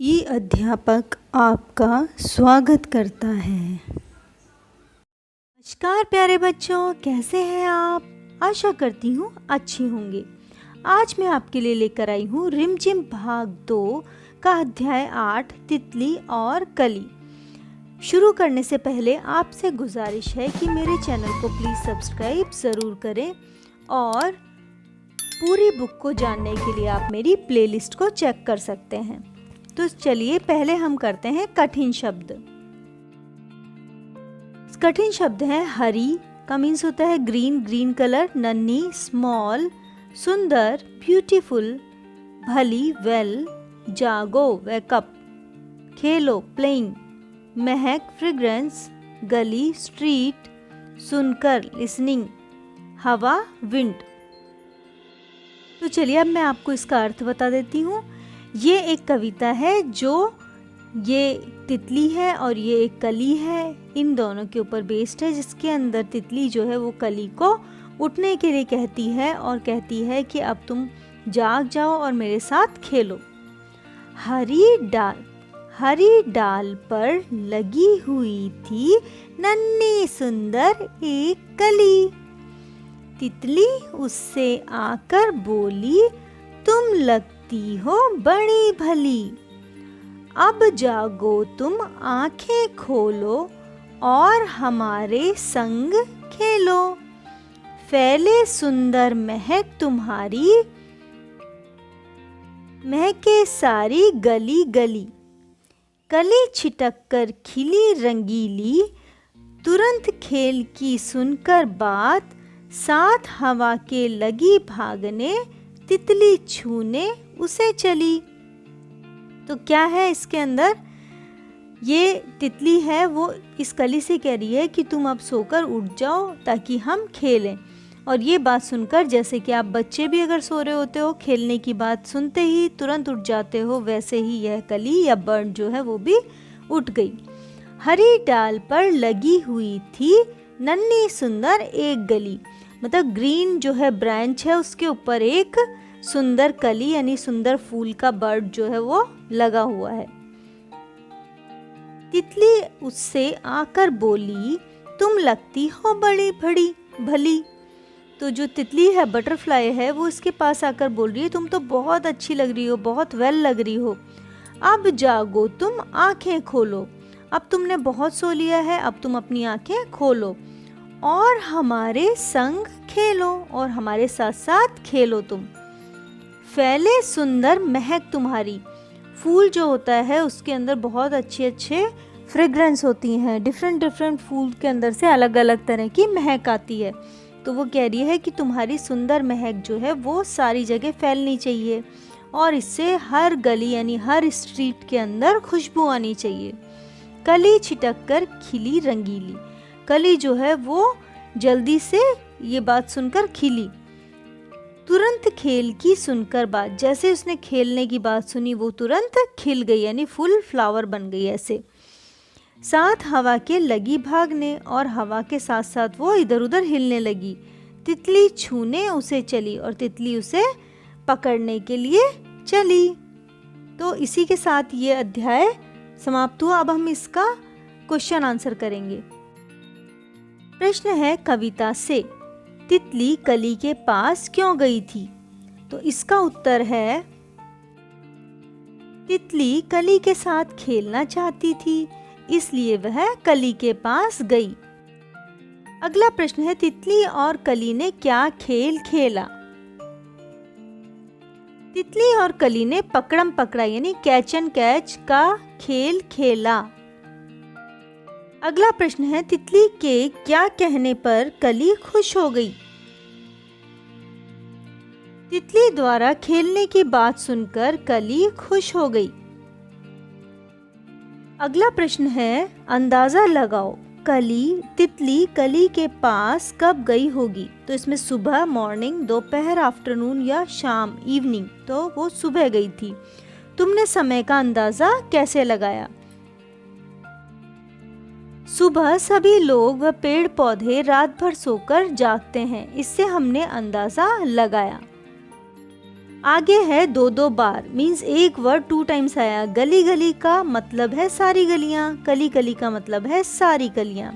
ई अध्यापक आपका स्वागत करता है। नमस्कार प्यारे बच्चों, कैसे हैं आप? आशा करती हूँ अच्छी होंगे। आज मैं आपके लिए लेकर आई हूँ रिमझिम भाग 2 का अध्याय 8 तितली और कली। शुरू करने से पहले आपसे गुजारिश है कि मेरे चैनल को प्लीज़ सब्सक्राइब ज़रूर करें और पूरी बुक को जानने के लिए आप मेरी प्लेलिस्ट को चेक कर सकते हैं। तो चलिए पहले हम करते हैं कठिन शब्द। कठिन शब्द है हरी का मीन्स होता है ग्रीन, ग्रीन कलर, नन्ही स्मॉल, सुंदर ब्यूटीफुल, भली वेल, जागो वेकअप, खेलो प्लेइंग, महक फ्रेग्रेंस, गली स्ट्रीट, सुनकर लिसनिंग, हवा विंड। तो चलिए अब मैं आपको इसका अर्थ बता देती हूँ। ये एक कविता है जो ये तितली है और ये एक कली है, इन दोनों के ऊपर बेस्ड है, जिसके अंदर तितली जो है वो कली को उठने के लिए कहती है और कहती है कि अब तुम जाग जाओ और मेरे साथ खेलो। हरी डाल पर लगी हुई थी नन्ही सुंदर एक कली। तितली उससे आकर बोली, तुम लगती हो बड़ी भली, अब जागो तुम आंखें खोलो और हमारे संग खेलो। फैले सुंदर महक तुम्हारी, महके सारी गली गली, कली छिटक कर खिली रंगीली, तुरंत खेल की सुनकर बात, साथ हवा के लगी भागने, तितली छूने उसे चली। तो क्या है इसके अंदर? ये तितली है वो इस कली से कह रही है कि तुम अब सोकर उठ जाओ ताकि हम खेलें। और ये बात सुनकर, जैसे कि आप बच्चे भी अगर सो रहे होते हो, खेलने की बात सुनते ही तुरंत उठ जाते हो, वैसे ही यह कली या बर्ड जो है वो भी उठ गई। हरी डाल पर लगी हुई थी नन्ही सुंदर एक गली, मतलब ग्रीन जो है ब्रांच है उसके ऊपर एक सुंदर कली यानी सुंदर फूल का बर्ड जो है वो लगा हुआ है। तितली उससे आकर बोली, तुम लगती हो बड़ी बड़ी भली। तो जो तितली है, बटरफ्लाई है, वो इसके पास आकर बोल रही है, तुम तो बहुत अच्छी लग रही हो, बहुत वेल लग रही हो, अब जागो तुम आंखें खोलो। अब तुमने बहुत सो लिया है, अब तुम अपनी आंखें खोलो और हमारे संग खेलो और हमारे साथ साथ खेलो तुम। फैले सुंदर महक तुम्हारी, फूल जो होता है उसके अंदर बहुत अच्छे अच्छे फ्रेग्रेंस होती हैं, डिफरेंट फूल के अंदर से अलग अलग तरह की महक आती है। तो वो कह रही है कि तुम्हारी सुंदर महक जो है वो सारी जगह फैलनी चाहिए और इससे हर गली यानी हर स्ट्रीट के अंदर खुशबू आनी चाहिए। कली छिटक कर खिली रंगीली, कली जो है वो जल्दी से ये बात सुनकर खिली। तुरंत खेल की सुनकर बात, जैसे उसने खेलने की बात सुनी वो तुरंत खिल गई यानी फुल फ्लावर बन गई ऐसे। साथ हवा के लगी भागने और हवा के साथ साथ वो इधर उधर हिलने लगी। तितली छूने उसे चली और तितली उसे पकड़ने के लिए चली। तो इसी के साथ ये अध्याय समाप्त हुआ। अब हम इसका क्वेश्चन आंसर करेंगे। प्रश्न है कविता से, तितली कली के पास क्यों गई थी? तो इसका उत्तर है तितली कली के साथ खेलना चाहती थी, इसलिए वह कली के पास गई। अगला प्रश्न है तितली और कली ने क्या खेल खेला? तितली और कली ने पकड़म पकड़ा यानी कैच एंड कैच का खेल खेला। अगला प्रश्न है तितली के क्या कहने पर कली खुश हो गई? तितली द्वारा खेलने की बात सुनकर कली खुश हो गई। अगला प्रश्न है अंदाजा लगाओ, तितली कली के पास कब गई होगी? तो इसमें सुबह मॉर्निंग, दोपहर आफ्टरनून या शाम इवनिंग, तो वो सुबह गई थी। तुमने समय का अंदाजा कैसे लगाया? सुबह सभी लोग व पेड़ पौधे रात भर सोकर जागते हैं, इससे हमने अंदाजा लगाया। आगे है दो दो बार, मीन्स एक वर्ड 2 टाइम्स आया। गली गली का मतलब है सारी गलियां, कली कली का मतलब है सारी कलियां।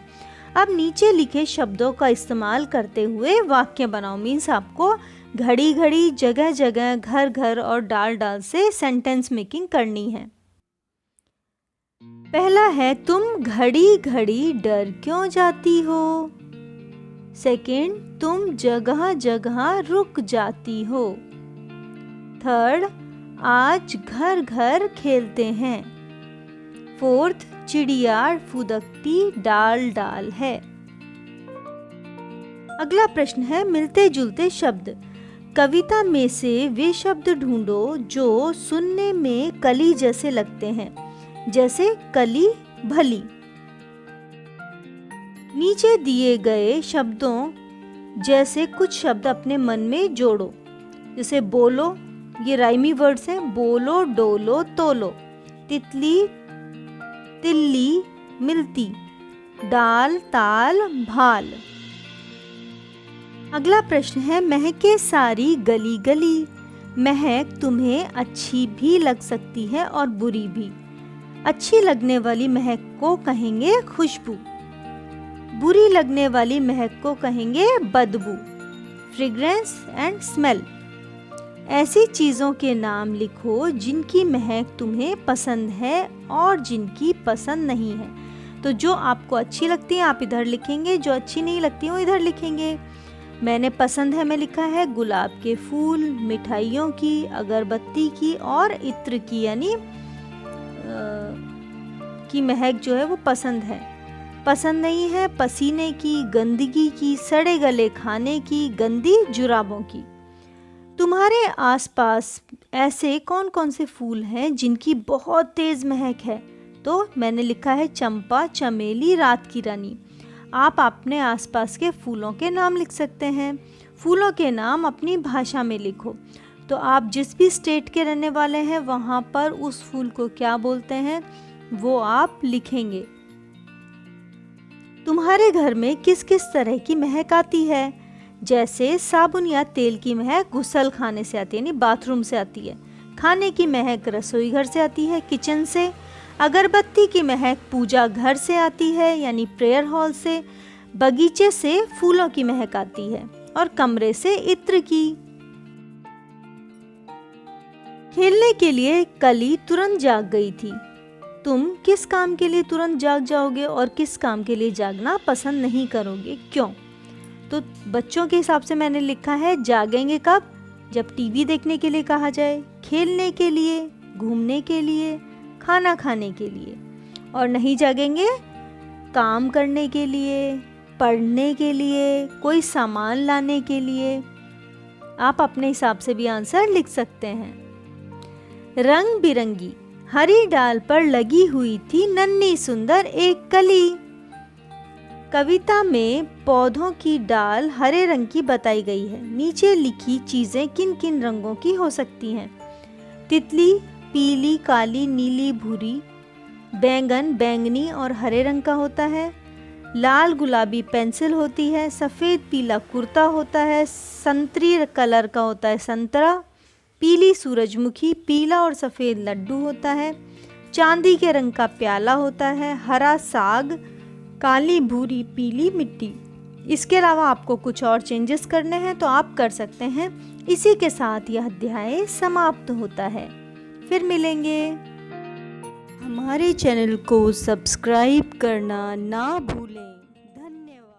अब नीचे लिखे शब्दों का इस्तेमाल करते हुए वाक्य बनाओ, मीन्स आपको घड़ी घड़ी, जगह जगह, घर घर और डाल डाल से सेंटेंस मेकिंग करनी है। पहला है तुम घड़ी घड़ी डर क्यों जाती हो। सेकंड, तुम जगह जगह रुक जाती हो। थर्ड, आज घर घर खेलते हैं। फोर्थ, चिड़िया फुदकती डाल डाल है। अगला प्रश्न है मिलते जुलते शब्द। कविता में से वे शब्द ढूंढो जो सुनने में कली जैसे लगते हैं, जैसे कली, भली। नीचे दिए गए शब्दों जैसे कुछ शब्द अपने मन में जोड़ो, जैसे बोलो, ये राइमी वर्ड्स हैं, बोलो, डोलो, तोलो। तितली, तिल्ली, मिलती। डाल, ताल, भाल। अगला प्रश्न है महके सारी गली गली। महक तुम्हें अच्छी भी लग सकती है और बुरी भी। अच्छी लगने वाली महक को कहेंगे खुशबू, बुरी लगने वाली महक को कहेंगे बदबू, फ्रेग्रेंस एंड स्मेल। ऐसी चीज़ों के नाम लिखो जिनकी महक तुम्हें पसंद है और जिनकी पसंद नहीं है। तो जो आपको अच्छी लगती है आप इधर लिखेंगे, जो अच्छी नहीं लगती है वो इधर लिखेंगे। मैंने पसंद है में लिखा है गुलाब के फूल, मिठाइयों की, अगरबत्ती की और इत्र की, यानी की महक जो है वो पसंद है। पसंद नहीं है पसीने की, गंदगी की, सड़े गले खाने की, गंदी जुराबों की। तुम्हारे आसपास ऐसे कौन कौन से फूल हैं जिनकी बहुत तेज महक है। तो मैंने लिखा है चंपा, चमेली, रात की रानी। आप अपने आसपास के फूलों के नाम लिख सकते हैं। फूलों के नाम अपनी भाषा में लिखो। तो आप जिस भी स्टेट के रहने वाले हैं वहाँ पर उस फूल को क्या बोलते हैं वो आप लिखेंगे। तुम्हारे घर में किस किस तरह की महक आती है। जैसे साबुन या तेल की महक गुसल खाने से आती है, यानी बाथरूम से आती है। खाने की महक रसोई घर से आती है, किचन से। अगरबत्ती की महक पूजा घर से आती है, यानी प्रेयर हॉल से। बगीचे से फूलों की महक आती है और कमरे से इत्र की। खेलने के लिए कली तुरंत जाग गई थी। तुम किस काम के लिए तुरंत जाग जाओगे और किस काम के लिए जागना पसंद नहीं करोगे, क्यों। तो बच्चों के हिसाब से मैंने लिखा है जागेंगे कब, जब टीवी देखने के लिए कहा जाए, खेलने के लिए, घूमने के लिए, खाना खाने के लिए। और नहीं जागेंगे काम करने के लिए, पढ़ने के लिए, कोई सामान लाने के लिए। आप अपने हिसाब से भी आंसर लिख सकते हैं। रंग बिरंगी हरी डाल पर लगी हुई थी नन्ही सुंदर एक कली। कविता में पौधों की डाल हरे रंग की बताई गई है। नीचे लिखी चीजें किन किन रंगों की हो सकती हैं। तितली पीली, काली, नीली, भूरी। बैंगन बैंगनी और हरे रंग का होता है। लाल गुलाबी पेंसिल होती है। सफ़ेद पीला कुर्ता होता है। संतरी कलर का होता है संतरा। पीली सूरजमुखी, पीला और सफ़ेद लड्डू होता है। चांदी के रंग का प्याला होता है। हरा साग, काली भूरी पीली मिट्टी। इसके अलावा आपको कुछ और चेंजेस करने हैं तो आप कर सकते हैं। इसी के साथ यह अध्याय समाप्त होता है। फिर मिलेंगे। हमारे चैनल को सब्सक्राइब करना ना भूलें। धन्यवाद।